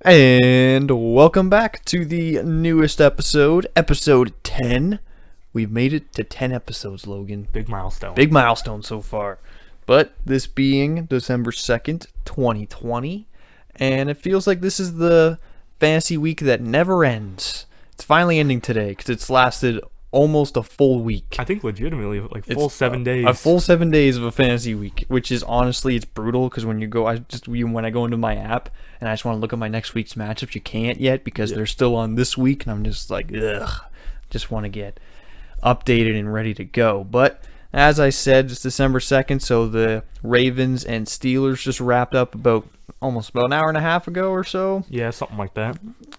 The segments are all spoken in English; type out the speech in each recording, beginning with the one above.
And welcome back to the newest episode, episode 10. We've made it to 10 episodes, Logan. Big milestone. Big milestone so far. But this being December 2nd, 2020, and it feels like this is the fantasy week that never ends. It's finally ending today because it's lasted almost a full week. I think legitimately like full 7 days. A full 7 days of a fantasy week, which is honestly, it's brutal because when I go into my app and I just want to look at my next week's matchups, you can't yet because they're still on this week, and I'm just like, ugh, just want to get updated and ready to go. But as I said, it's December 2nd, so the Ravens and Steelers just wrapped up almost about an hour and a half ago or so. Yeah, something like that.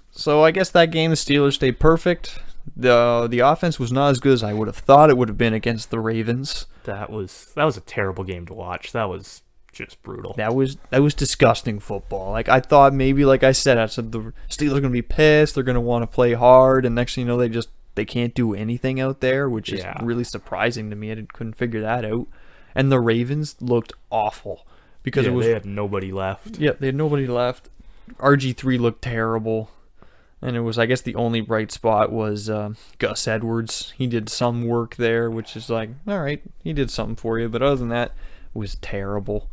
So I guess that game, the Steelers stayed perfect. The offense was not as good as I would have thought it would have been against the Ravens. That was a terrible game to watch. That was just brutal. That was disgusting football. Like I thought maybe, like I said the Steelers are gonna be pissed. They're gonna want to play hard, and next thing you know, they can't do anything out there, which is really surprising to me. I couldn't figure that out. And the Ravens looked awful because they had nobody left. Yeah, they had nobody left. RG3 looked terrible. And it was, I guess, the only bright spot was Gus Edwards. He did some work there, which is like, all right, he did something for you. But other than that, it was terrible.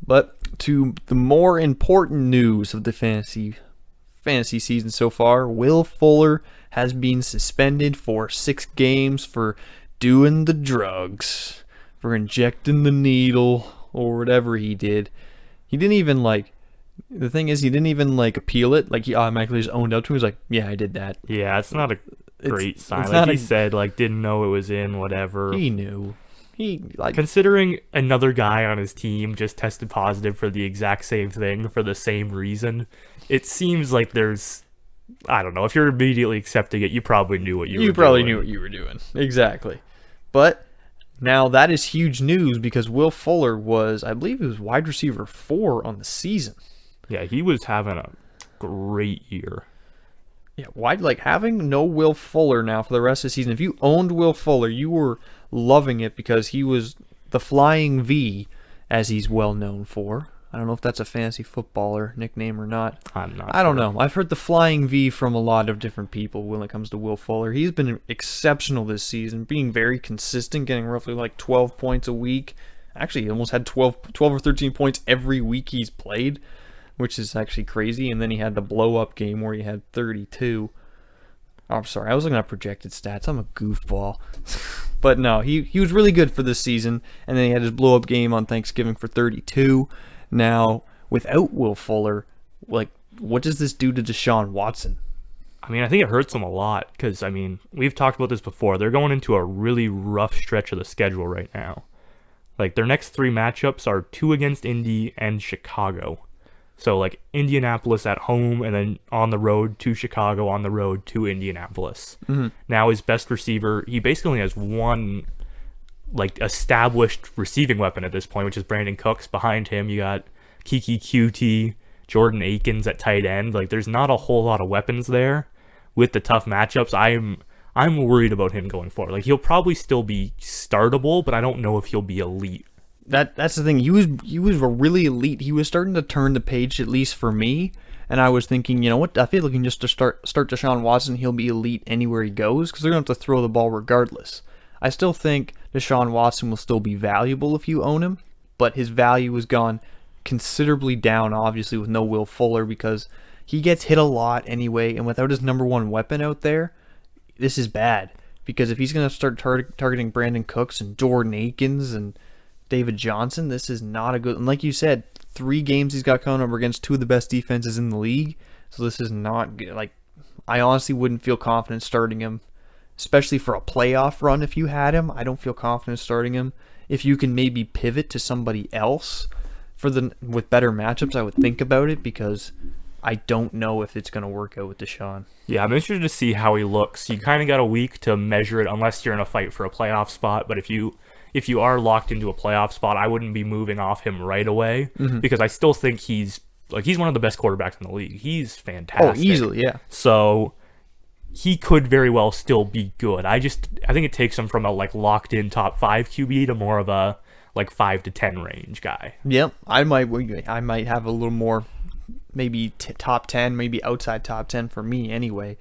But to the more important news of the fantasy season so far, Will Fuller has been suspended for 6 games for doing the drugs, for injecting the needle, or whatever he did. He didn't even the thing is, he didn't even appeal it. Like, he automatically just owned up to it. He was like, yeah, I did that. Yeah, it's not a great sign. It's like he said, didn't know it was in, whatever. He knew. Considering another guy on his team just tested positive for the exact same thing for the same reason, it seems like there's, I don't know, if you're immediately accepting it, you probably knew what you were doing. You probably knew what you were doing. Exactly. But now that is huge news because Will Fuller was, I believe he was wide receiver 4 on the season. Yeah, he was having a great year. Yeah, having no Will Fuller now for the rest of the season. If you owned Will Fuller, you were loving it because he was the Flying V, as he's well known for. I don't know if that's a fantasy footballer nickname or not. I don't know. I've heard the Flying V from a lot of different people when it comes to Will Fuller. He's been exceptional this season, being very consistent, getting roughly 12 points a week. Actually, he almost had 12 or 13 points every week he's played, which is actually crazy. And then he had the blow-up game where he had 32. Oh, I'm sorry, I was looking at projected stats. I'm a goofball. But no, he was really good for this season. And then he had his blow-up game on Thanksgiving for 32. Now, without Will Fuller, what does this do to Deshaun Watson? I mean, I think it hurts them a lot because, I mean, we've talked about this before. They're going into a really rough stretch of the schedule right now. Their next 3 matchups are 2 against Indy and Chicago. So, Indianapolis at home, and then on the road to Chicago, on the road to Indianapolis. Mm-hmm. Now, his best receiver, he basically only has one, established receiving weapon at this point, which is Brandon Cooks. Behind him, you got Kiki QT, Jordan Akins at tight end. There's not a whole lot of weapons there with the tough matchups. I'm worried about him going forward. He'll probably still be startable, but I don't know if he'll be elite. That's the thing. He was really elite. He was starting to turn the page, at least for me. And I was thinking, you know what? I feel like just to start Deshaun Watson, he'll be elite anywhere he goes because they're going to have to throw the ball regardless. I still think Deshaun Watson will still be valuable if you own him, but his value has gone considerably down, obviously, with no Will Fuller because he gets hit a lot anyway. And without his number 1 weapon out there, this is bad because if he's going to start targeting Brandon Cooks and Jordan Akins and David Johnson, this is not a good. And like you said, 3 games he's got coming up against 2 of the best defenses in the league. So this is not good. I honestly wouldn't feel confident starting him, especially for a playoff run. If you had him, I don't feel confident starting him. If you can maybe pivot to somebody else with better matchups, I would think about it because I don't know if it's going to work out with Deshaun. Yeah, I'm interested to see how he looks. You kind of got a week to measure it unless you're in a fight for a playoff spot. But if you are locked into a playoff spot, I wouldn't be moving off him right away because I still think he's one of the best quarterbacks in the league. He's fantastic. Oh, easily, yeah. So he could very well still be good. I think it takes him from a locked in top 5 QB to more of a 5 to 10 range guy. Yep, I might have a little more maybe top 10, maybe outside top 10 for me anyway.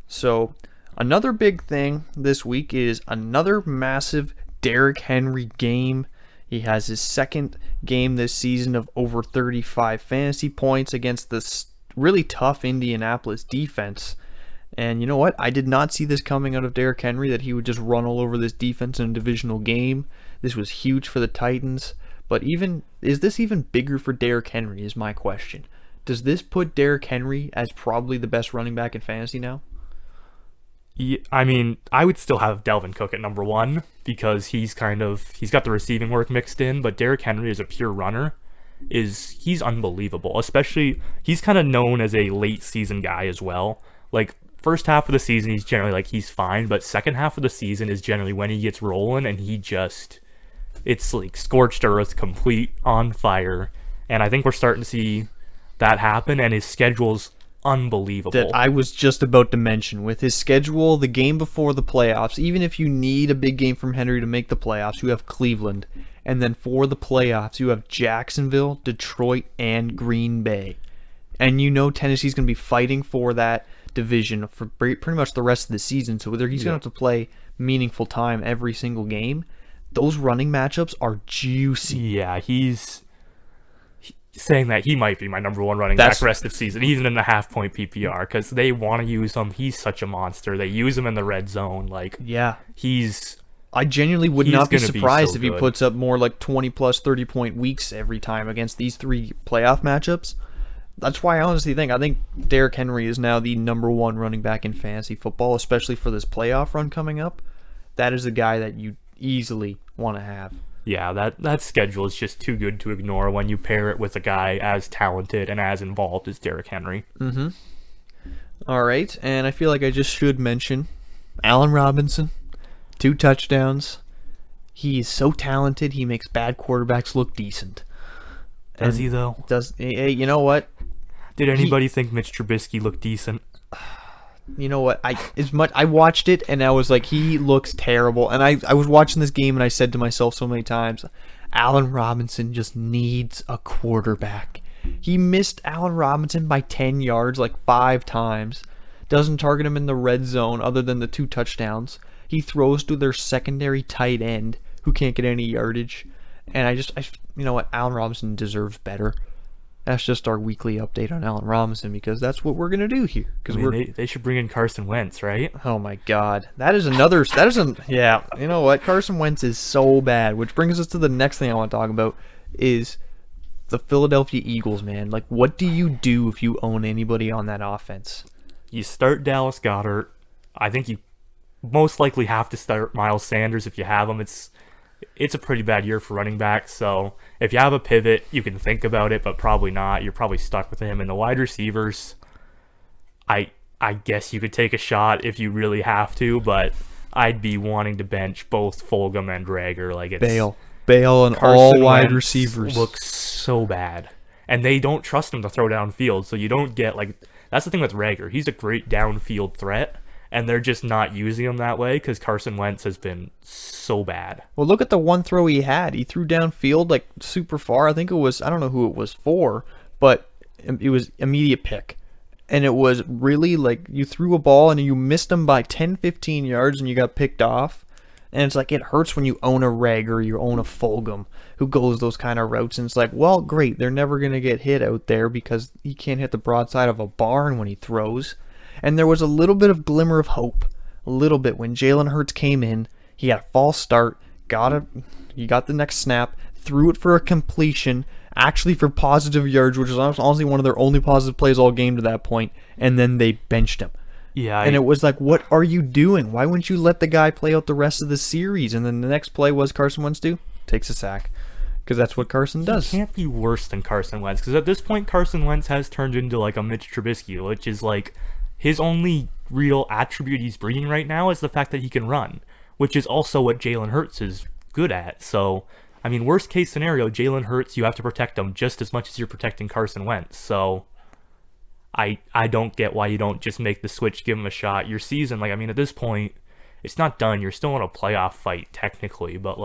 So another big thing this week is another massive Derrick Henry game. He has his second game this season of over 35 fantasy points against this really tough Indianapolis defense. And you know what? I did not see this coming out of Derrick Henry, that he would just run all over this defense in a divisional game. This was huge for the Titans. But is this even bigger for Derrick Henry is my question. Does this put Derrick Henry as probably the best running back in fantasy now? Yeah, I mean, I would still have Dalvin Cook at number one because he's got the receiving work mixed in, but Derrick Henry as a pure runner he's unbelievable. Especially, he's kind of known as a late season guy as well. Like, first half of the season, he's generally like, he's fine, but second half of the season is generally when he gets rolling, and it's like scorched earth, complete on fire. And I think we're starting to see that happen, and his schedule's unbelievable. That I was just about to mention. With his schedule, the game before the playoffs, even if you need a big game from Henry to make the playoffs, you have Cleveland. And then for the playoffs, you have Jacksonville, Detroit, and Green Bay. And you know Tennessee's going to be fighting for that division for pretty much the rest of the season. So whether he's going to have to play meaningful time every single game, those running matchups are juicy. Yeah, he's saying that he might be my number one running back rest of season, even in the half-point PPR, because they want to use him. He's such a monster. They use him in the red zone. Like, yeah, I genuinely would not be surprised if he puts up more like 20-plus 30-point weeks every time against these three playoff matchups. That's why I think Derrick Henry is now the number one running back in fantasy football, especially for this playoff run coming up. That is a guy that you easily want to have. Yeah, that schedule is just too good to ignore when you pair it with a guy as talented and as involved as Derrick Henry. Mm-hmm. All right, and I feel like I just should mention Allen Robinson, 2 touchdowns. He is so talented, he makes bad quarterbacks look decent. Does he, though? Hey, you know what? Did anybody think Mitch Trubisky looked decent? You know what? I watched it and I was like, he looks terrible. And I was watching this game and I said to myself so many times, Allen Robinson just needs a quarterback. He missed Allen Robinson by 10 yards like 5 times. Doesn't target him in the red zone other than the 2 touchdowns. He throws to their secondary tight end who can't get any yardage. And you know what? Allen Robinson deserves better. That's just our weekly update on Allen Robinson because that's what we're gonna do here. Because they should bring in Carson Wentz, right? Oh my God, yeah. You know what? Carson Wentz is so bad. Which brings us to the next thing I want to talk about is the Philadelphia Eagles, man. Like, what do you do if you own anybody on that offense? You start Dallas Goedert. I think you most likely have to start Miles Sanders if you have him. It's a pretty bad year for running backs, so if you have a pivot, you can think about it, but probably not. You're probably stuck with him. And the wide receivers, I guess you could take a shot if you really have to, but I'd be wanting to bench both Fulgham and Drager. Like, it's Bail on all wide receivers. Looks so bad, and they don't trust him to throw downfield, so you don't get that's the thing with Rager. He's a great downfield threat. And they're just not using him that way because Carson Wentz has been so bad. Well, look at the one throw he had. He threw downfield like super far. I think it was, I don't know who it was for, but it was immediate pick. And it was really like you threw a ball and you missed him by 10, 15 yards and you got picked off. And it's like it hurts when you own a Rager or you own a Fulgham who goes those kind of routes. And it's like, well, great. They're never going to get hit out there because he can't hit the broadside of a barn when he throws. And there was a little bit of glimmer of hope, a little bit when Jalen Hurts came in. He had a false start, he got the next snap, threw it for a completion, actually for positive yards, which was honestly one of their only positive plays all game to that point, and then they benched him. Yeah, and it was like, what are you doing? Why wouldn't you let the guy play out the rest of the series? And then the next play was Carson Wentz takes a sack. Because that's what Carson does. He can't be worse than Carson Wentz. Because at this point, Carson Wentz has turned into like a Mitch Trubisky, which is like his only real attribute he's bringing right now is the fact that he can run, which is also what Jalen Hurts is good at. So, I mean, worst case scenario, Jalen Hurts, you have to protect him just as much as you're protecting Carson Wentz. So, I don't get why you don't just make the switch, give him a shot. Your season, at this point, it's not done. You're still in a playoff fight, technically, but,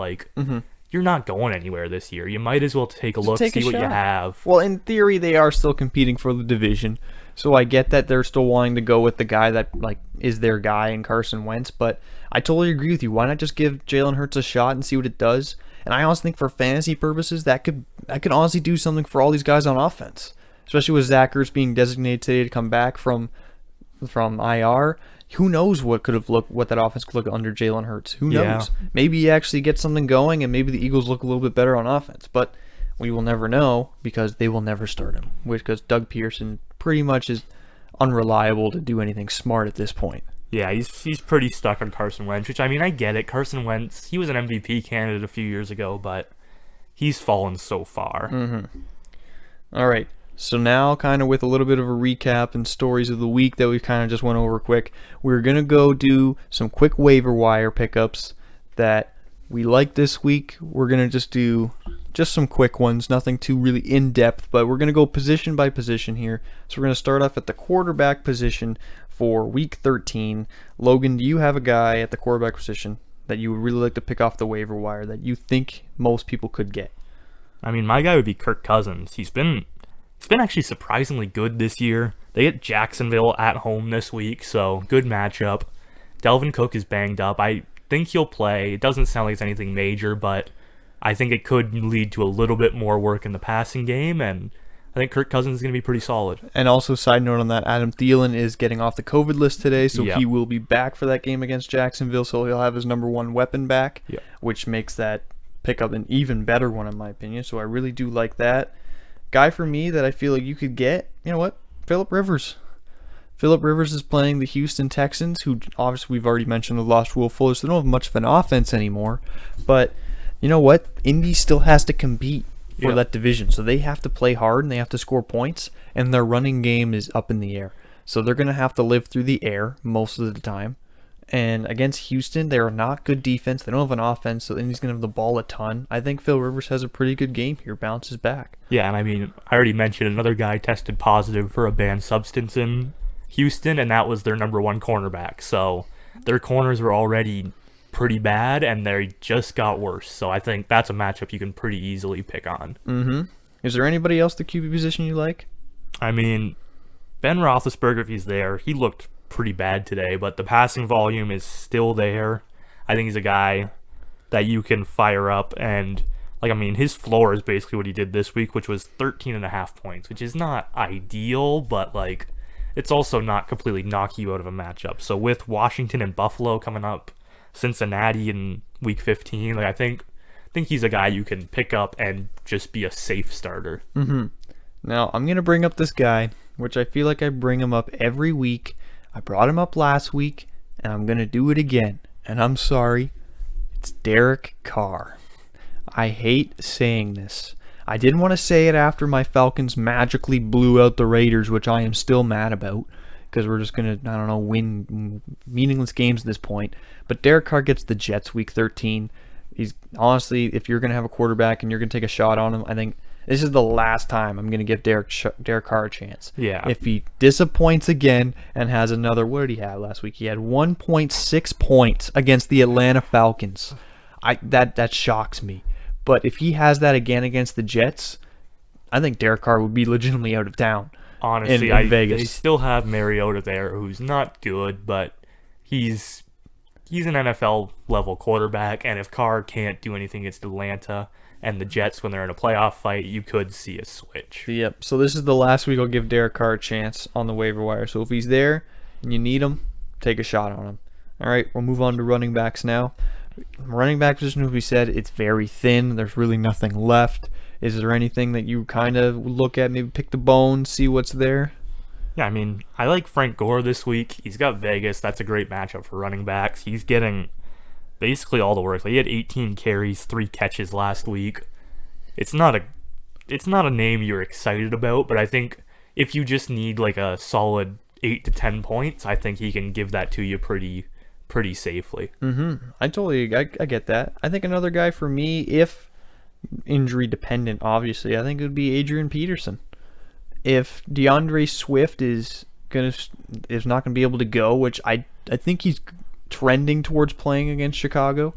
you're not going anywhere this year. You might as well take a look, take a see what you shot. have. Well, in theory, they are still competing for the division, so I get that they're still wanting to go with the guy that like is their guy in Carson Wentz. But I totally agree with you. Why not just give Jalen Hurts a shot and see what it does? And I honestly think for fantasy purposes, that could honestly do something for all these guys on offense, especially with Zach Ertz being designated today to come back from IR. Who knows what that offense could look under Jalen Hurts? Who knows? Yeah. Maybe he actually gets something going, and maybe the Eagles look a little bit better on offense. But we will never know because they will never start him. Because Doug Pearson pretty much is unreliable to do anything smart at this point. Yeah, he's pretty stuck on Carson Wentz, which, I mean, I get it. Carson Wentz, he was an MVP candidate a few years ago, but he's fallen so far. All right. So now, kind of with a little bit of a recap and stories of the week that we kind of just went over quick, we're going to go do some quick waiver wire pickups that we like this week. We're going to just do some quick ones, nothing too really in-depth, but we're going to go position by position here. So we're going to start off at the quarterback position for week 13. Logan, do you have a guy at the quarterback position that you would really like to pick off the waiver wire that you think most people could get? I mean, my guy would be Kirk Cousins. He's been actually surprisingly good this year. They get Jacksonville at home this week, so good matchup. Delvin Cook is banged up. I think he'll play. It doesn't sound like it's anything major, but I think it could lead to a little bit more work in the passing game, and I think Kirk Cousins is going to be pretty solid. And also, side note on that, Adam Thielen is getting off the COVID list today, so Yep. he will be back for that game against Jacksonville, so he'll have his number one weapon back, Yep. which makes that pickup an even better one in my opinion, so I really do like that. Guy for me that I feel like you could get, you know what? Phillip Rivers. Phillip Rivers is playing the Houston Texans, who obviously we've already mentioned have lost Will Fuller, so they don't have much of an offense anymore. But you know what? Indy still has to compete for that division, so they have to play hard and they have to score points, and their running game is up in the air. So they're going to have to live through the air most of the time. And against Houston, they are not good defense. They don't have an offense, so Indy's going to have the ball a ton. I think Phil Rivers has a pretty good game here, bounces back. Yeah, and I mean, I already mentioned another guy tested positive for a banned substance in Houston, and that was their number one cornerback. So their corners were already pretty bad, and they just got worse. So I think that's a matchup you can pretty easily pick on. Is there anybody else the QB position you like? I mean, Ben Roethlisberger, if he's there, he looked pretty bad today, but the passing volume is still there. I think he's a guy that you can fire up, and his floor is basically what he did this week, which was 13.5 points, which is not ideal, but it's also not completely knock you out of a matchup. So with Washington and Buffalo coming up, Cincinnati in week 15, I think he's a guy you can pick up and just be a safe starter. Now, I'm going to bring up this guy, which I feel like I bring him up every week. I brought him up last week, and I'm going to do it again. And I'm sorry. It's Derek Carr. I hate saying this. I didn't want to say it after my Falcons magically blew out the Raiders, which I am still mad about, because we're just going to, win meaningless games at this point. But Derek Carr gets the Jets week 13. He's honestly, if you're going to have a quarterback and you're going to take a shot on him, I think this is the last time I'm going to give Derek Carr a chance. Yeah. If he disappoints again and has another, what did he have last week? He had 1.6 points against the Atlanta Falcons. That shocks me. But if he has that again against the Jets, I think Derek Carr would be legitimately out of town. Honestly, in Vegas. They still have Mariota there, who's not good, but he's an NFL level quarterback, and if Carr can't do anything against Atlanta and the Jets when they're in a playoff fight, you could see a switch. Yep. So this is the last week I'll give Derek Carr a chance on the waiver wire. So if he's there and you need him, take a shot on him. All right, we'll move on to running backs now. Running back position, as we said, it's very thin. There's really nothing left. Is there anything that you kind of look at, maybe pick the bones, see what's there? Yeah, I mean, I like Frank Gore this week. He's got Vegas. That's a great matchup for running backs. He's getting basically all the work. He had 18 carries, 3 catches last week. It's not a name you're excited about, but I think if you just need a solid 8 to 10 points, I think he can give that to you pretty safely. I get that. I think another guy for me, if injury dependent, obviously, I think it would be Adrian Peterson. If DeAndre Swift is not gonna be able to go, which I think he's trending towards playing against Chicago,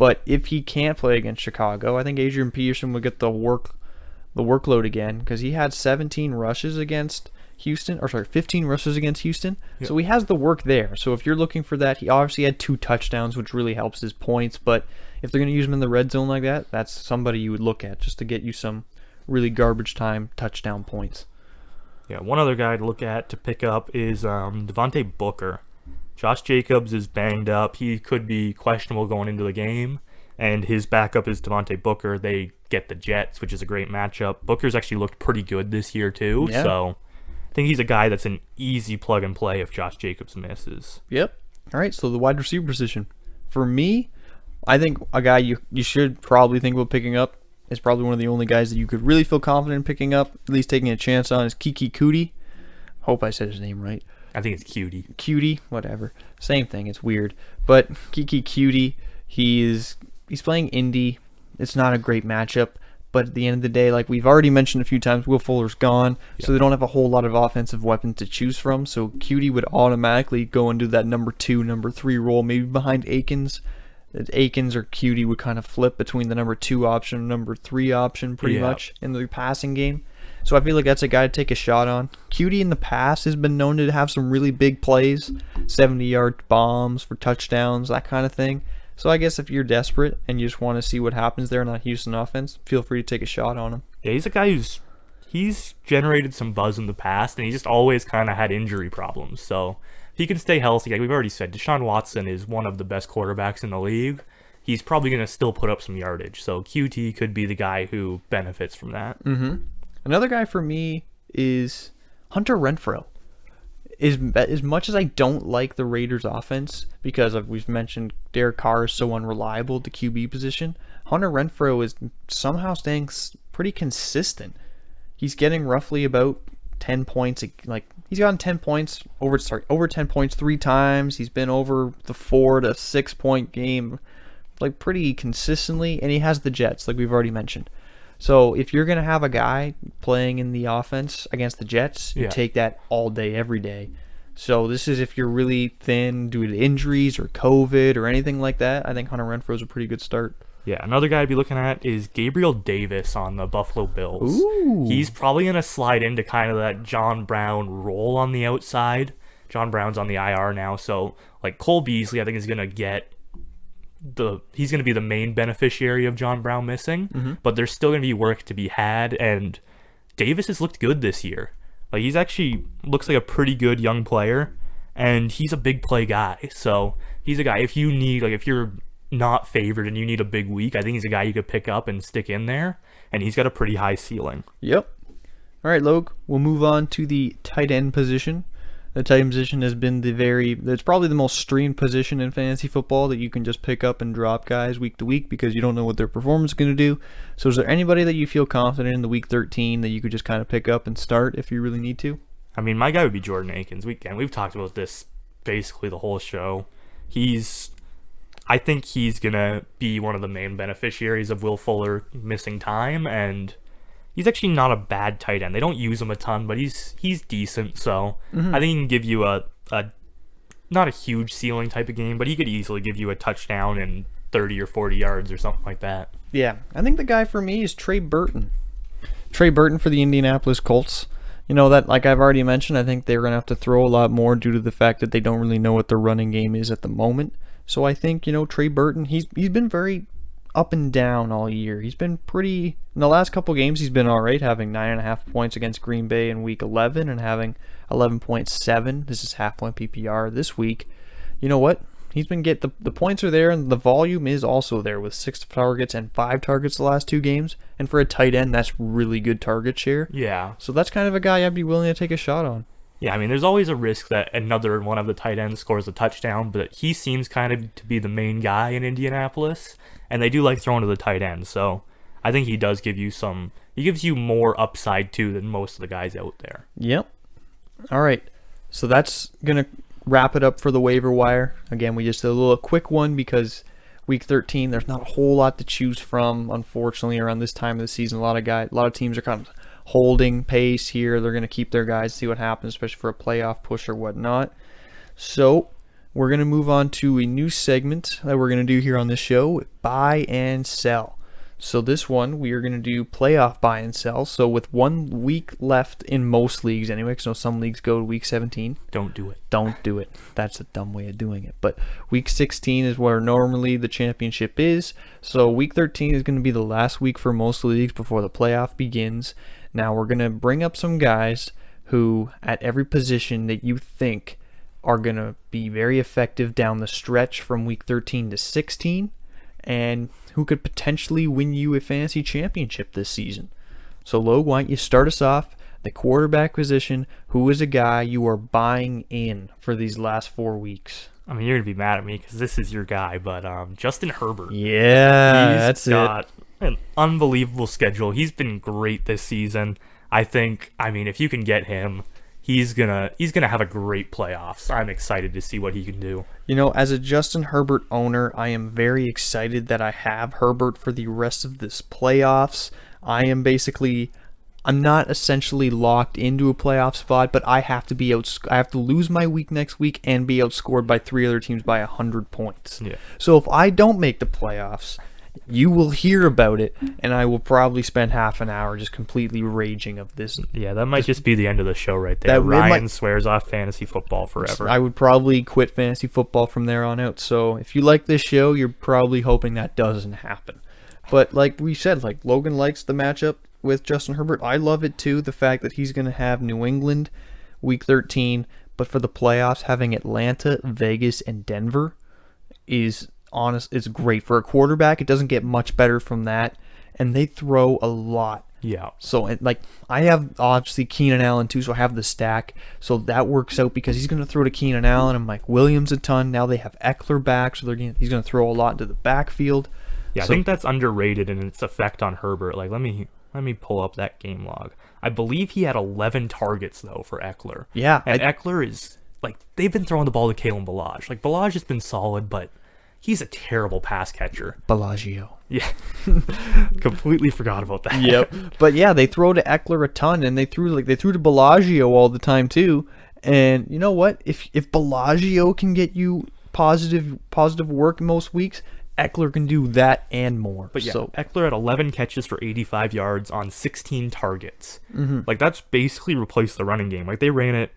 But if he can't play against Chicago, I think Adrian Peterson would get the workload again, because he had 17 rushes against Houston, 15 rushes against Houston. Yep. So he has the work there. So if you're looking for that, he obviously had 2 touchdowns, which really helps his points. But if they're going to use him in the red zone like that, that's somebody you would look at just to get you some really garbage time touchdown points. Yeah, one other guy to look at to pick up is Devontae Booker. Josh Jacobs is banged up. He could be questionable going into the game. And his backup is Devontae Booker. They get the Jets, which is a great matchup. Booker's actually looked pretty good this year, too. Yeah. So I think he's a guy that's an easy plug and play if Josh Jacobs misses. Yep. All right, so the wide receiver position. For me, I think a guy you should probably think about picking up is probably one of the only guys that you could really feel confident in picking up, at least taking a chance on, is Kiki Kuti. Hope I said his name right. I think it's Cutie. Cutie, whatever. Same thing, it's weird. But Kiki Kuti, he's playing Indy. It's not a great matchup, but at the end of the day, like we've already mentioned a few times, Will Fuller's gone, so they don't have a whole lot of offensive weapons to choose from. So Cutie would automatically go into that number 2, number 3 role, maybe behind Akins. Akins or Cutie would kind of flip between the number 2 option and number 3 option pretty much in the passing game. So I feel like that's a guy to take a shot on. Cutie in the past has been known to have some really big plays, 70-yard bombs for touchdowns, that kind of thing. So I guess if you're desperate and you just want to see what happens there in that Houston offense, feel free to take a shot on him. Yeah, he's a guy he's generated some buzz in the past, and he just always kind of had injury problems. So if he can stay healthy, like we've already said, Deshaun Watson is one of the best quarterbacks in the league. He's probably going to still put up some yardage. So QT could be the guy who benefits from that. Mm-hmm. Another guy for me is Hunter Renfrow. As much as I don't like the Raiders' offense, because we've mentioned Derek Carr is so unreliable at the QB position, Hunter Renfrow is somehow staying pretty consistent. He's getting roughly about 10 points. Like he's gotten 10 points over 10 points 3 times. He's been over the 4 to 6 point game, like pretty consistently, and he has the Jets, like we've already mentioned. So if you're going to have a guy playing in the offense against the Jets, you take that all day, every day. So this is if you're really thin due to injuries or COVID or anything like that. I think Hunter Renfrow is a pretty good start. Yeah, another guy I'd be looking at is Gabriel Davis on the Buffalo Bills. Ooh. He's probably going to slide into kind of that John Brown role on the outside. John Brown's on the IR now, so like Cole Beasley I think is going to get he's going to be the main beneficiary of John Brown missing, but there's still going to be work to be had, and Davis has looked good this year. Like he's actually looks like a pretty good young player, and he's a big play guy. So he's a guy if you're not favored and you need a big week, I think he's a guy you could pick up and stick in there, and he's got a pretty high ceiling. Yep. All right, Logue, we'll move on to the tight end position. The tight end position has been it's probably the most streamed position in fantasy football that you can just pick up and drop guys week to week because you don't know what their performance is going to do. So is there anybody that you feel confident in the week 13 that you could just kind of pick up and start if you really need to? I mean, my guy would be Jordan Akins. We've talked about this basically the whole show. I think he's going to be one of the main beneficiaries of Will Fuller missing time, and he's actually not a bad tight end. They don't use him a ton, but he's decent. So I think he can give you a not a huge ceiling type of game, but he could easily give you a touchdown and 30 or 40 yards or something like that. Yeah, I think the guy for me is Trey Burton. Trey Burton for the Indianapolis Colts. You know, that, like I've already mentioned, I think they're going to have to throw a lot more due to the fact that they don't really know what their running game is at the moment. So I think, Trey Burton, he's been very up and down all year. He's been in the last couple games he's been alright, having 9.5 points against Green Bay in week 11 and having 11.7. This is half point PPR this week. You know what? He's been the points are there, and the volume is also there with 6 targets and 5 targets the last 2 games. And for a tight end, that's really good target share. Yeah. So that's kind of a guy I'd be willing to take a shot on. Yeah, I mean, there's always a risk that another one of the tight ends scores a touchdown, but he seems kind of to be the main guy in Indianapolis, and they do like throwing to the tight end. So I think he gives you more upside too than most of the guys out there. Yep. All right. So that's going to wrap it up for the waiver wire. Again, we just did a quick one because week 13, there's not a whole lot to choose from, unfortunately, around this time of the season. A lot of teams are kind of holding pace here. They're going to keep their guys, see what happens, especially for a playoff push or whatnot. So we're going to move on to a new segment that we're going to do here on this show, buy and sell. So this one, we are going to do playoff buy and sell. So with 1 week left in most leagues anyway, because some leagues go to week 17. Don't do it. Don't do it. That's a dumb way of doing it. But week 16 is where normally the championship is. So week 13 is going to be the last week for most leagues before the playoff begins. Now we're going to bring up some guys who, at every position that you think are going to be very effective down the stretch from week 13 to 16, and who could potentially win you a fantasy championship this season. So, Logue, why don't you start us off? The quarterback position, who is a guy you are buying in for these last 4 weeks? I mean, you're going to be mad at me because this is your guy, but Justin Herbert. Yeah, that's He's got an unbelievable schedule. He's been great this season. I mean, if you can get him, he's gonna have a great playoffs. I'm excited to see what he can do. You know, as a Justin Herbert owner, I am very excited that I have Herbert for the rest of this playoffs. I'm not essentially locked into a playoff spot, but I have to lose my week next week and be outscored by 3 other teams by 100 points. Yeah. So if I don't make the playoffs, you will hear about it, and I will probably spend half an hour just completely raging of this. Yeah, that might just be the end of the show right there. Ryan swears off fantasy football forever. I would probably quit fantasy football from there on out. So if you like this show, you're probably hoping that doesn't happen. But like we said, like Logan likes the matchup with Justin Herbert. I love it too, the fact that he's going to have New England week 13, but for the playoffs, having Atlanta, Vegas, and Denver is it's great for a quarterback. It doesn't get much better from that, and they throw a lot. Yeah. So I have obviously Keenan Allen too, so I have the stack. So that works out because he's going to throw to Keenan Allen and Mike Williams a ton. Now they have Eckler back, so he's going to throw a lot into the backfield. Yeah, I think that's underrated in its effect on Herbert. Like, let me pull up that game log. I believe he had 11 targets though for Eckler. Yeah, and Eckler is like, they've been throwing the ball to Kalen Ballage. Like, Ballage has been solid, but he's a terrible pass catcher. Bellagio. Yeah. Completely forgot about that. Yep. But yeah, they throw to Eckler a ton, and they threw to Bellagio all the time too. And you know what? If Bellagio can get you positive work most weeks, Eckler can do that and more. But yeah, Eckler had 11 catches for 85 yards on 16 targets. Mm-hmm. Like, that's basically replaced the running game. Like, they ran it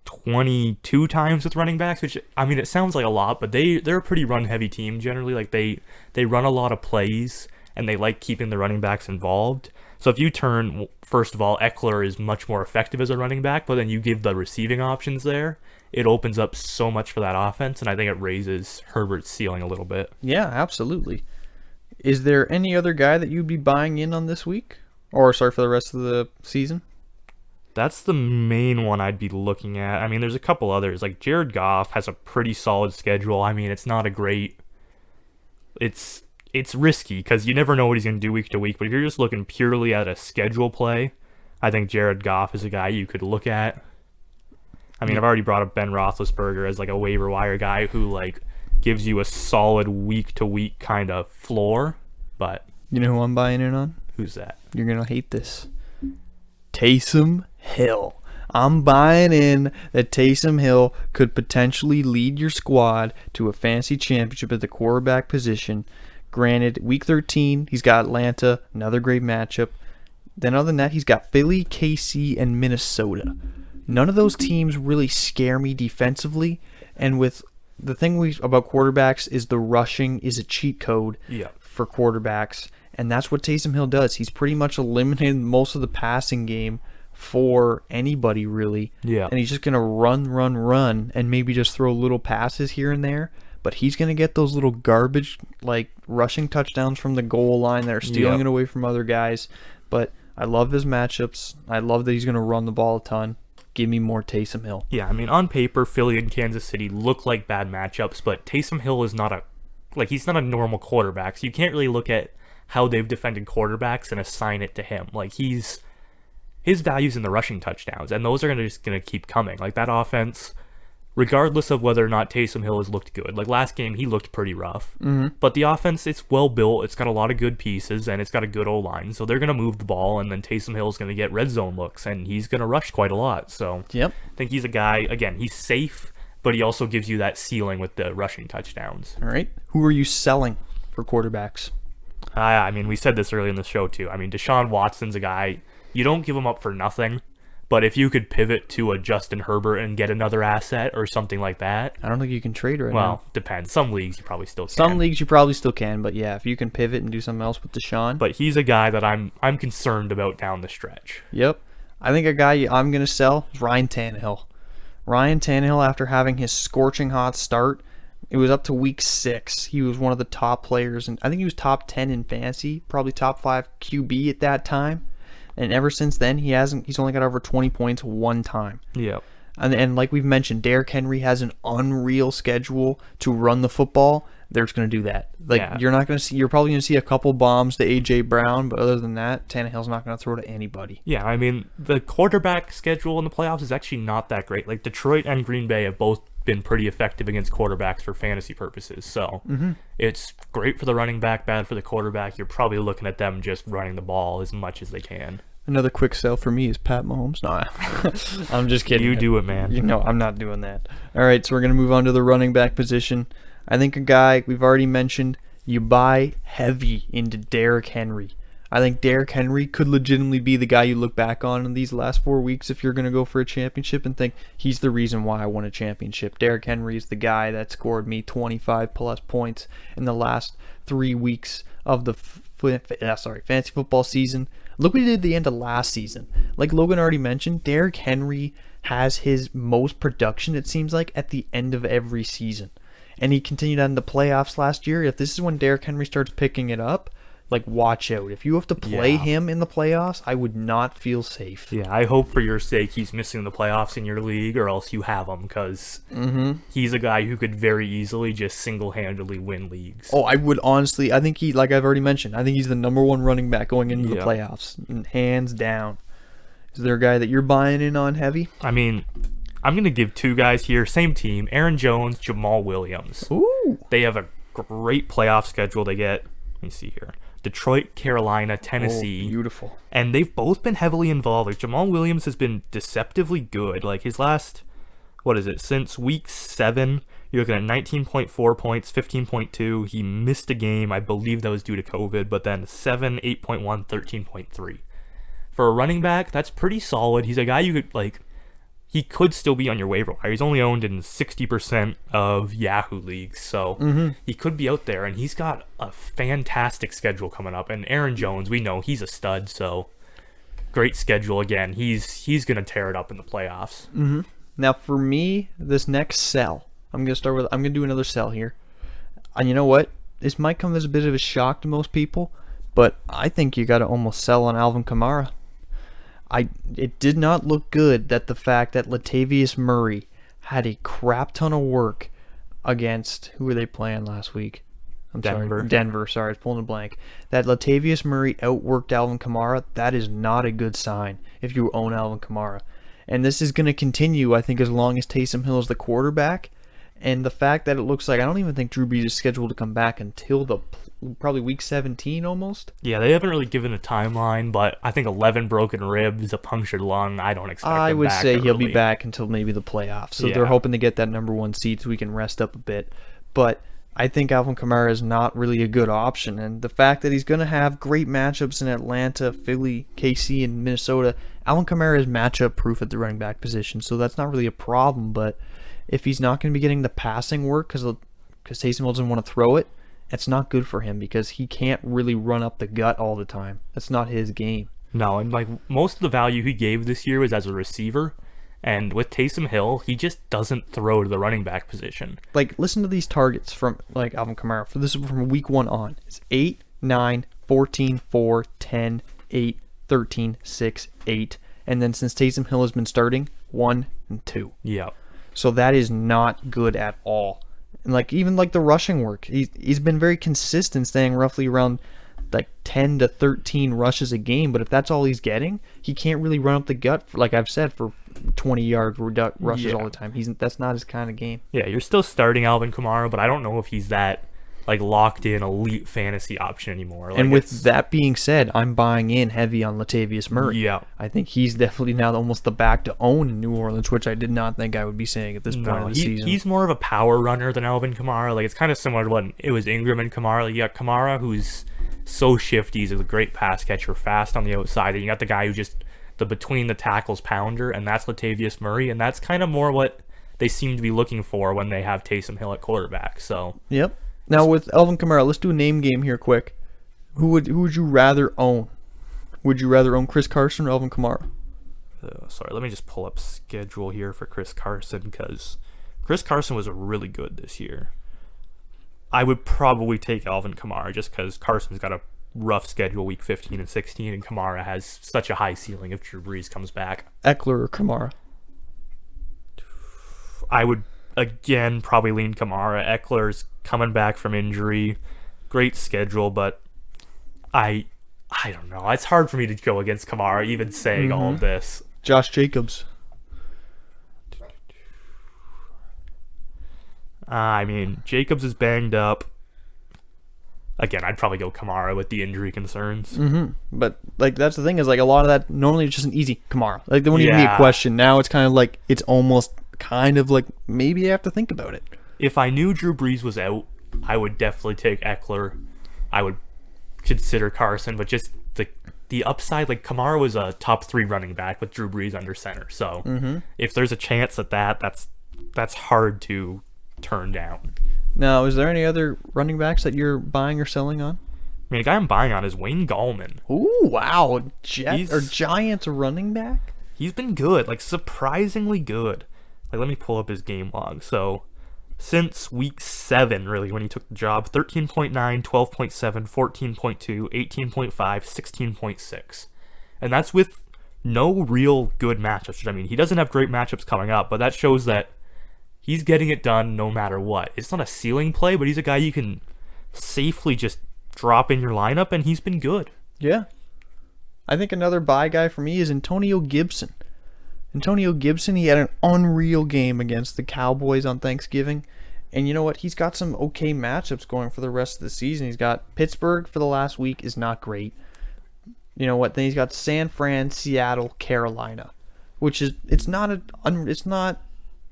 22 times with running backs, which, I mean, it sounds like a lot, but they're a pretty run-heavy team generally. Like, they run a lot of plays, and they like keeping the running backs involved. So if you turn, first of all, Eckler is much more effective as a running back, but then you give the receiving options there, it opens up so much for that offense, and I think it raises Herbert's ceiling a little bit. Yeah, absolutely. Is there any other guy that you'd be buying in on this week? Or, sorry, for the rest of the season? That's the main one I'd be looking at. I mean, there's a couple others. Like, Jared Goff has a pretty solid schedule. I mean, it's not a great... It's risky because you never know what he's going to do week to week. But if you're just looking purely at a schedule play, I think Jared Goff is a guy you could look at. I mean, I've already brought up Ben Roethlisberger as like a waiver wire guy who like gives you a solid week to week kind of floor. But you know who I'm buying in on? Who's that? You're going to hate this. Taysom Hill. I'm buying in that Taysom Hill could potentially lead your squad to a fantasy championship at the quarterback position. Granted, week 13, he's got Atlanta, another great matchup. Then other than that, he's got Philly, KC, and Minnesota. None of those teams really scare me defensively. And with the thing about quarterbacks is the rushing is a cheat code for quarterbacks. And that's what Taysom Hill does. He's pretty much eliminated most of the passing game for anybody, really. Yeah. And he's just going to run, and maybe just throw little passes here and there. But he's going to get those little garbage, like, rushing touchdowns from the goal line that are stealing it away from other guys. But I love his matchups. I love that he's going to run the ball a ton. Give me more Taysom Hill. Yeah, I mean, on paper, Philly and Kansas City look like bad matchups, but Taysom Hill is he's not a normal quarterback. So you can't really look at how they've defended quarterbacks and assign it to him. Like, his value's in the rushing touchdowns, and those are just going to keep coming. Like, that offense, regardless of whether or not Taysom Hill has looked good. Like, last game, he looked pretty rough. Mm-hmm. But the offense, it's well built. It's got a lot of good pieces, and it's got a good O-line. So they're going to move the ball, and then Taysom Hill's going to get red zone looks, and he's going to rush quite a lot. So I think he's a guy, again, he's safe, but he also gives you that ceiling with the rushing touchdowns. All right. Who are you selling for quarterbacks? I mean, we said this earlier in the show, too. I mean, Deshaun Watson's a guy, you don't give him up for nothing, but if you could pivot to a Justin Herbert and get another asset or something like that. I don't think you can trade right now. Well, depends. Some leagues you probably still can. Some leagues you probably still can, but yeah, if you can pivot and do something else with Deshaun. But he's a guy that I'm concerned about down the stretch. Yep. I think a guy I'm going to sell is Ryan Tannehill. Ryan Tannehill, after having his scorching hot start, it was up to week 6. He was one of the top players, and I think he was top 10 in fantasy, probably top 5 QB at that time. And ever since then, he's only got over 20 points one time. Yep. And like we've mentioned, Derrick Henry has an unreal schedule to run the football. They're just going to do that. You're probably going to see a couple bombs to A.J. Brown, but other than that, Tannehill's not going to throw to anybody. Yeah, I mean, the quarterback schedule in the playoffs is actually not that great. Like, Detroit and Green Bay have both been pretty effective against quarterbacks for fantasy purposes. So it's great for the running back, bad for the quarterback. You're probably looking at them just running the ball as much as they can. Another quick sell for me is Pat Mahomes. No, I'm just kidding. You do it, man. I'm not doing that. All right, so we're going to move on to the running back position. I think a guy we've already mentioned, you buy heavy into Derrick Henry. I think Derrick Henry could legitimately be the guy you look back on in these last 4 weeks if you're going to go for a championship and think he's the reason why I won a championship. Derrick Henry is the guy that scored me 25 plus points in the last 3 weeks of the fantasy football season. Look what he did at the end of last season. Like Logan already mentioned, Derrick Henry has his most production, it seems like, at the end of every season. And he continued on the playoffs last year. If this is when Derrick Henry starts picking it up, like, watch out. If you have to play him in the playoffs, I would not feel safe. Yeah, I hope for your sake he's missing the playoffs in your league, or else you have him, because he's a guy who could very easily just single-handedly win leagues. Oh, I would honestly, I think like I've already mentioned, I think he's the number 1 running back going into the playoffs, hands down. Is there a guy that you're buying in on heavy? I mean, I'm going to give 2 guys here, same team, Aaron Jones, Jamal Williams. Ooh. They have a great playoff schedule. They get, let me see here, Detroit, Carolina, Tennessee. Oh, beautiful. And they've both been heavily involved. Like, Jamal Williams has been deceptively good. Like, his last, since week 7, you're looking at 19.4 points, 15.2. He missed a game. I believe that was due to COVID, but then 7, 8.1, 13.3. For a running back, that's pretty solid. He's a guy you could, like, he could still be on your waiver wire. He's only owned in 60% of Yahoo leagues, so he could be out there, and he's got a fantastic schedule coming up. And Aaron Jones, we know he's a stud, so great schedule again. He's going to tear it up in the playoffs. Now, for me, this next sell, I'm going to do another sell here. And you know what? This might come as a bit of a shock to most people, but I think you got to almost sell on Alvin Kamara. It did not look good that the fact that Latavius Murray had a crap ton of work against, who were they playing last week? Denver, sorry, I was pulling a blank. That Latavius Murray outworked Alvin Kamara, that is not a good sign if you own Alvin Kamara. And this is going to continue, I think, as long as Taysom Hill is the quarterback. And the fact that it looks like, I don't even think Drew Brees is scheduled to come back until probably week 17 almost. Yeah, they haven't really given a timeline, but I think 11 broken ribs, a punctured lung, I don't expect him back. I would say he'll be early. back until maybe the playoffs. So they're hoping to get that number 1 seed so we can rest up a bit. But I think Alvin Kamara is not really a good option. And the fact that he's going to have great matchups in Atlanta, Philly, KC, and Minnesota, Alvin Kamara is matchup proof at the running back position. So that's not really a problem. But if he's not going to be getting the passing work because Taysom Hill doesn't want to throw it, it's not good for him because he can't really run up the gut all the time. That's not his game. No, and like most of the value he gave this year was as a receiver. And with Taysom Hill, he just doesn't throw to the running back position. Like, listen to these targets from like Alvin Kamara. This is from week 1 on. It's 8, 9, 14, 4, 10, 8, 13, 6, 8. And then since Taysom Hill has been starting, 1 and 2. Yeah. So that is not good at all. And like even like the rushing work, he's been very consistent, staying roughly around like 10 to 13 rushes a game. But if that's all he's getting, he can't really run up the gut, like I've said, for 20-yard rushes all the time. That's not his kind of game. Yeah, you're still starting Alvin Kamara, but I don't know if he's that like locked in elite fantasy option anymore. Like, And with that being said, I'm buying in heavy on Latavius Murray. Yeah. I think he's definitely now almost the back to own in New Orleans, which I did not think I would be saying at this point of the season. He's more of a power runner than Alvin Kamara. Like, it's kind of similar to when it was Ingram and Kamara. Like, you got Kamara, who's so shifty. He's a great pass catcher, fast on the outside. And you got the guy who just the between the tackles pounder, and that's Latavius Murray. And that's kind of more what they seem to be looking for when they have Taysom Hill at quarterback. So Yep. Now with Alvin Kamara, let's do a name game here quick. Who would you rather own? Would you rather own Chris Carson or Alvin Kamara? Sorry, let me just pull up schedule here for Chris Carson, because Chris Carson was really good this year. I would probably take Alvin Kamara just because Carson's got a rough schedule week 15 and 16, and Kamara has such a high ceiling if Drew Brees comes back. Eckler or Kamara? I would, again, probably lean Kamara. Eckler's coming back from injury. Great schedule, but I don't know. It's hard for me to go against Kamara, even saying all of this. Josh Jacobs. I mean, Jacobs is banged up. Again, I'd probably go Kamara with the injury concerns. But like that's the thing is like a lot of that normally it's just an easy Kamara. Like there wouldn't even be a question. Now it's kind of like it's almost kind of like maybe you have to think about it. If I knew Drew Brees was out, I would definitely take Eckler. I would consider Carson, but just the upside, like Kamara was a top 3 running back with Drew Brees under center. So if there's a chance at that's hard to turn down. Now, is there any other running backs that you're buying or selling on? I mean, the guy I'm buying on is Wayne Gallman. Ooh, wow. Giants running back? He's been good, like surprisingly good. Like, let me pull up his game log. So, since week 7, really, when he took the job, 13.9, 12.7, 14.2, 18.5, 16.6. And that's with no real good matchups. I mean, he doesn't have great matchups coming up, but that shows that he's getting it done no matter what. It's not a ceiling play, but he's a guy you can safely just drop in your lineup, and he's been good. Yeah. I think another buy guy for me is Antonio Gibson. Antonio Gibson, he had an unreal game against the Cowboys on Thanksgiving. And you know what? He's got some okay matchups going for the rest of the season. He's got Pittsburgh for the last week is not great. You know what? Then he's got San Fran, Seattle, Carolina, which is it's not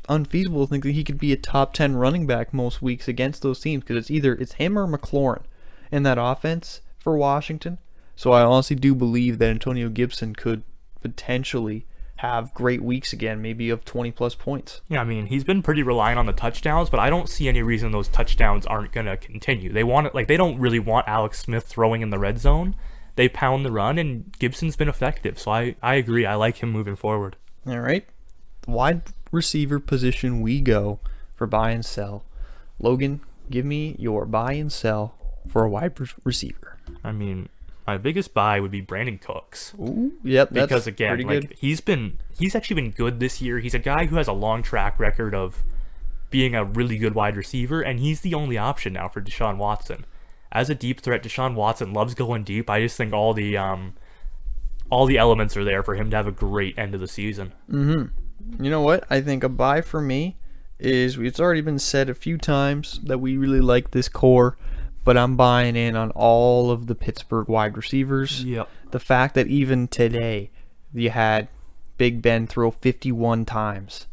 unfeasible to think that he could be a top 10 running back most weeks against those teams because it's him or McLaurin in that offense for Washington. So I honestly do believe that Antonio Gibson could potentially have great weeks again, maybe of 20 plus points. Yeah, I mean, he's been pretty reliant on the touchdowns, but I don't see any reason those touchdowns aren't going to continue. They want it, like they don't really want Alex Smith throwing in the red zone. They pound the run, and Gibson's been effective. So I agree. I like him moving forward. All right. Wide receiver position we go for buy and sell. Logan, give me your buy and sell for a wide receiver. I mean, my biggest buy would be Brandon Cooks. Ooh, yep, that's because again, pretty like good. he's actually been good this year. He's a guy who has a long track record of being a really good wide receiver, and he's the only option now for Deshaun Watson. As a deep threat, Deshaun Watson loves going deep. I just think all the elements are there for him to have a great end of the season. You know what? I think a buy for me is it's already been said a few times that we really like this core, but I'm buying in on all of the Pittsburgh wide receivers. Yep. The fact that even today you had Big Ben throw 51 times.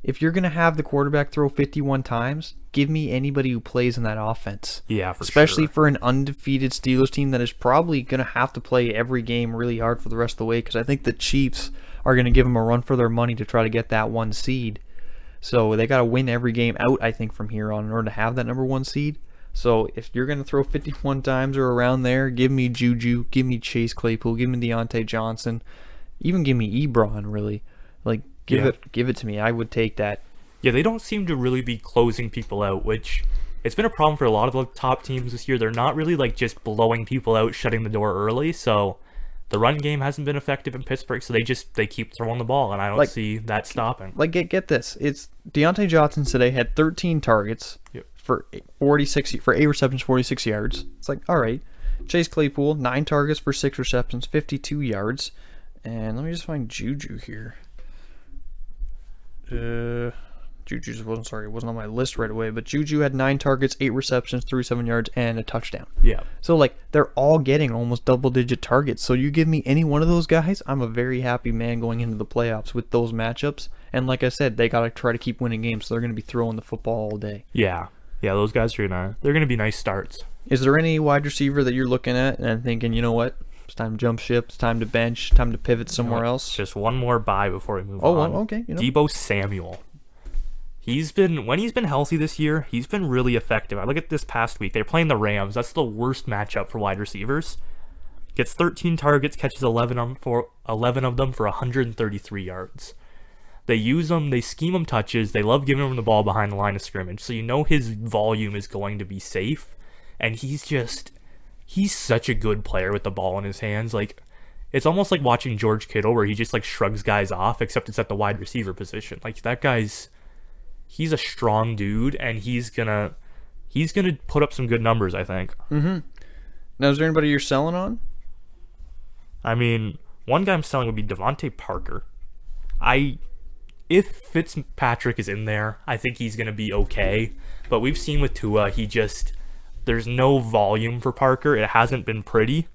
If you're going to have the quarterback throw 51 times, give me anybody who plays in that offense. Yeah, for Especially sure. for an undefeated Steelers team that is probably going to have to play every game really hard for the rest of the way because I think the Chiefs are going to give them a run for their money to try to get that 1 seed. So they got to win every game out, I think, from here on in order to have that number 1 seed. So if you're going to throw 51 times or around there, give me Juju, give me Chase Claypool, give me Deontay Johnson, even give me Ebron, really. Like, give it to me. I would take that. Yeah, they don't seem to really be closing people out, which it's been a problem for a lot of the top teams this year. They're not really like just blowing people out, shutting the door early. So the run game hasn't been effective in Pittsburgh, so they keep throwing the ball, and I don't see that stopping. Like get this, it's Deontay Johnson today had 13 targets for 8 receptions, 46 yards. It's like, all right. Chase Claypool 9 targets for 6 receptions, 52 yards. And let me just find Juju here. Juju's wasn't on my list right away, but Juju had 9 targets, 8 receptions, 37 yards, and a touchdown. Yeah. So, like, they're all getting almost double-digit targets. So you give me any one of those guys, I'm a very happy man going into the playoffs with those matchups. And like I said, they got to try to keep winning games, so they're going to be throwing the football all day. Yeah. Yeah, those guys they're gonna be nice starts. Is there any wide receiver that you're looking at and thinking, you know what? It's time to jump ship. It's time to bench. Time to pivot somewhere else. Just one more bye before we move on. Oh, okay. Deebo Samuel. When he's been healthy this year, he's been really effective. I look at this past week. They're playing the Rams. That's the worst matchup for wide receivers. Gets 13 targets, catches 11 of them for 133 yards. They use him. They scheme him touches. They love giving him the ball behind the line of scrimmage. So you know his volume is going to be safe. And he's such a good player with the ball in his hands. Like, it's almost like watching George Kittle where he just like shrugs guys off, except it's at the wide receiver position. Like, that he's a strong dude, and he's gonna put up some good numbers, I think. Mm-hmm. Now, is there anybody you're selling on? I mean, one guy I'm selling would be Devontae Parker. If Fitzpatrick is in there, I think he's gonna be okay. But we've seen with Tua, there's no volume for Parker. It hasn't been pretty.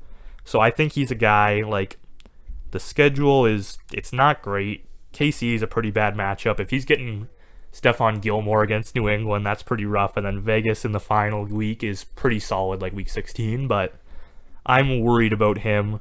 So I think he's a guy, like, the schedule it's not great. KC is a pretty bad matchup. If he's getting Stephon Gilmore against New England, that's pretty rough. And then Vegas in the final week is pretty solid, like week 16. But I'm worried about him.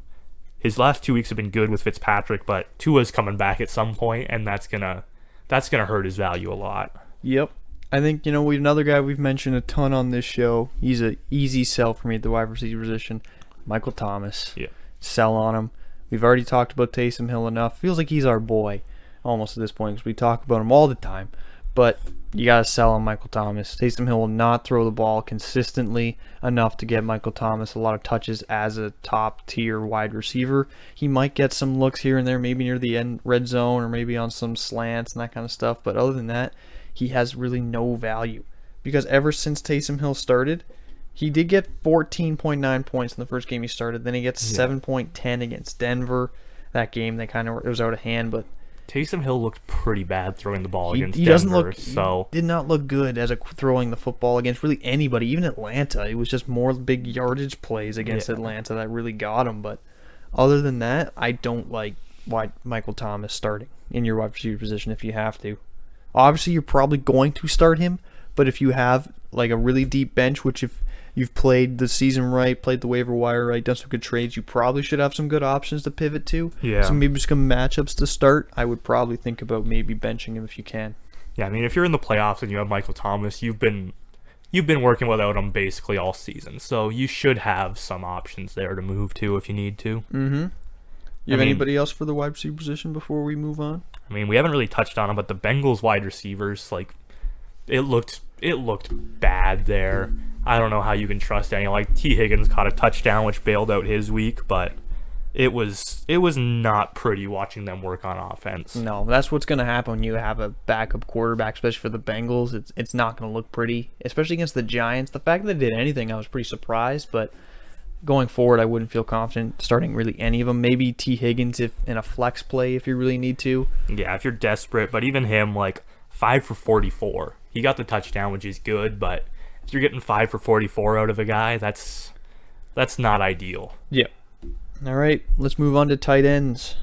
His last 2 weeks have been good with Fitzpatrick, but Tua's coming back at some point, and that's gonna hurt his value a lot. Yep. I think, another guy we've mentioned a ton on this show. He's an easy sell for me at the wide receiver position. Michael Thomas. Yeah. Sell on him. We've already talked about Taysom Hill enough. Feels like he's our boy almost at this point because we talk about him all the time. But you got to sell on Michael Thomas. Taysom Hill will not throw the ball consistently enough to get Michael Thomas a lot of touches as a top-tier wide receiver. He might get some looks here and there, maybe near the end red zone or maybe on some slants and that kind of stuff. But other than that, he has really no value. Because ever since Taysom Hill started, he did get 14.9 points in the first game he started. Then he gets 7.10 against Denver. That game, it was out of hand, but Taysom Hill looked pretty bad throwing the ball against he Denver. He did not look good as throwing the football against really anybody, even Atlanta. It was just more big yardage plays against Atlanta that really got him. But other than that, I don't like Michael Thomas starting in your wide receiver position if you have to. Obviously, you're probably going to start him, but if you have like a really deep bench, which if you've played the season right, played the waiver wire right, done some good trades, you probably should have some good options to pivot to. Yeah. So maybe some matchups to start. I would probably think about maybe benching him if you can. Yeah, I mean, if you're in the playoffs and you have Michael Thomas, you've been working without him basically all season, so you should have some options there to move to if you need to. Mm-hmm. You have anybody else for the wide receiver position before we move on? I mean, we haven't really touched on him, but the Bengals wide receivers, like, it looked bad there. I don't know how you can trust any. Like, T. Higgins caught a touchdown, which bailed out his week, but it was not pretty watching them work on offense. No, that's what's going to happen when you have a backup quarterback, especially for the Bengals. It's not going to look pretty, especially against the Giants. The fact that they did anything, I was pretty surprised, but going forward, I wouldn't feel confident starting really any of them. Maybe T. Higgins if in a flex play if you really need to. Yeah, if you're desperate, but even him, like, 5 for 44. He got the touchdown, which is good, but if you're getting 5 for 44 out of a guy, that's not ideal. Yeah. All right, let's move on to tight ends.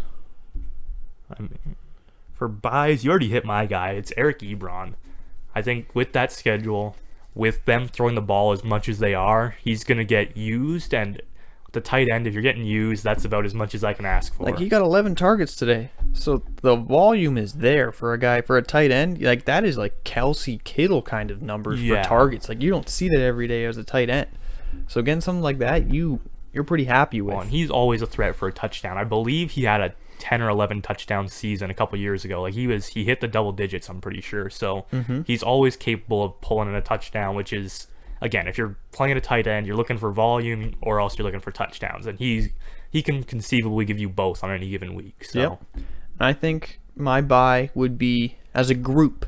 I mean, for buys, you already hit my guy. It's Eric Ebron. I think with that schedule, with them throwing the ball as much as they are, he's going to get used, and the tight end, if you're getting used, that's about as much as I can ask for. Like, he got 11 targets today, so the volume is there for a tight end. Like, that is like Kelsey Kittle kind of numbers for targets. Like, you don't see that every day as a tight end. So getting something like that, you're pretty happy with. Well, and he's always a threat for a touchdown. I believe he had a 10 or 11 touchdown season a couple years ago. Like, he hit the double digits, I'm pretty sure. So he's always capable of pulling in a touchdown, which is, again, if you're playing a tight end, you're looking for volume or else you're looking for touchdowns. And he can conceivably give you both on any given week. So yep. I think my buy would be, as a group,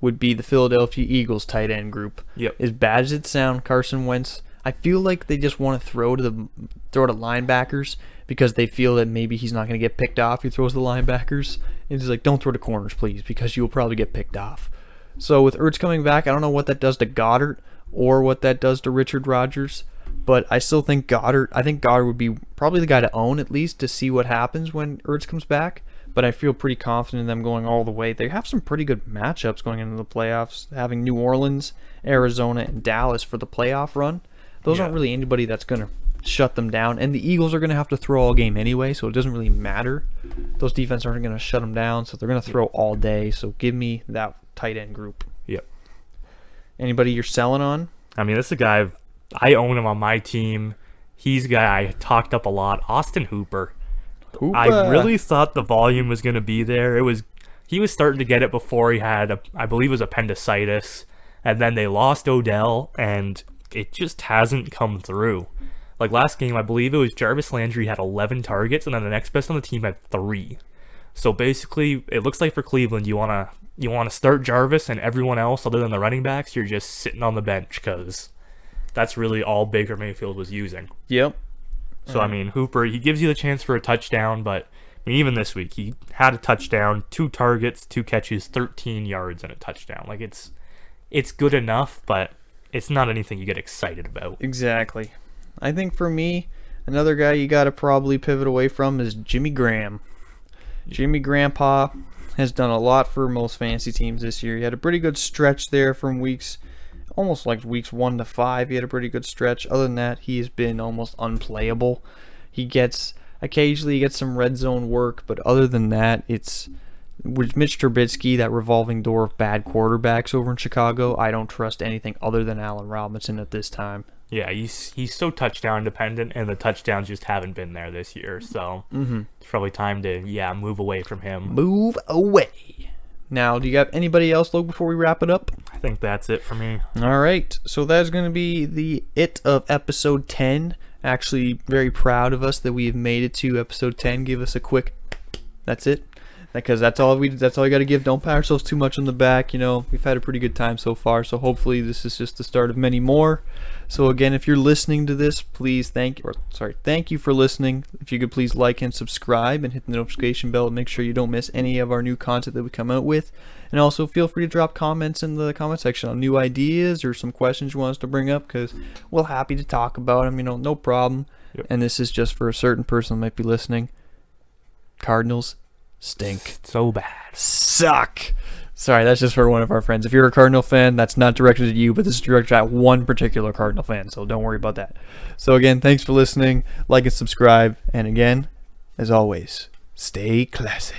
would be the Philadelphia Eagles tight end group. Yep. As bad as it sounds, Carson Wentz, I feel like they just want to throw to linebackers because they feel that maybe he's not going to get picked off. He throws to the linebackers. And he's like, don't throw to corners, please, because you'll probably get picked off. So with Ertz coming back, I don't know what that does to Goddard or what that does to Richard Rodgers. But I still think Goddard would be probably the guy to own, at least to see what happens when Ertz comes back. But I feel pretty confident in them going all the way. They have some pretty good matchups going into the playoffs, having New Orleans, Arizona, and Dallas for the playoff run. Those aren't really anybody that's going to shut them down. And the Eagles are going to have to throw all game anyway, so it doesn't really matter. Those defenses aren't going to shut them down, so they're going to throw all day. So give me that tight end group. Yep. Anybody you're selling on? I mean, this is a guy I own him on my team. He's a guy I talked up a lot. Austin Hooper. I really thought the volume was going to be there. He was starting to get it before he had, I believe it was appendicitis. And then they lost Odell, and it just hasn't come through. Like last game, I believe it was Jarvis Landry had 11 targets, and then the next best on the team had 3. So basically, it looks like for Cleveland, you want to start Jarvis, and everyone else other than the running backs, you're just sitting on the bench because that's really all Baker Mayfield was using. Yep. So, I mean, Hooper, he gives you the chance for a touchdown, but I mean, even this week, he had a touchdown, 2 targets, 2 catches, 13 yards, and a touchdown. Like, it's good enough, but it's not anything you get excited about. Exactly. I think for me, another guy you got to probably pivot away from is Jimmy Graham. Jimmy Grandpa has done a lot for most fantasy teams this year. He had a pretty good stretch there from almost like weeks 1 to 5. He had a pretty good stretch. Other than that, he has been almost unplayable. Occasionally he gets some red zone work, but other than that, it's with Mitch Trubisky, that revolving door of bad quarterbacks over in Chicago. I don't trust anything other than Allen Robinson at this time. Yeah, he's so touchdown dependent, and the touchdowns just haven't been there this year. So it's probably time to move away from him. Move away. Now, do you got anybody else, Luke, before we wrap it up? I think that's it for me. All right, so that's going to be the of episode 10. Actually, very proud of us that we have made it to episode 10. Give us a quick, that's it. Because that's all you got to give. Don't pat ourselves too much on the back. We've had a pretty good time so far. So hopefully this is just the start of many more. So again, if you're listening to this, thank you for listening. If you could please like and subscribe and hit the notification bell to make sure you don't miss any of our new content that we come out with. And also feel free to drop comments in the comment section on new ideas or some questions you want us to bring up, because we're happy to talk about them. No problem. Yep. And this is just for a certain person that might be listening. Cardinals stink. So bad. Suck. Sorry, that's just for one of our friends. If you're a Cardinal fan, that's not directed at you, but this is directed at one particular Cardinal fan, so don't worry about that. So again, thanks for listening. Like and subscribe. And again, as always, stay classy.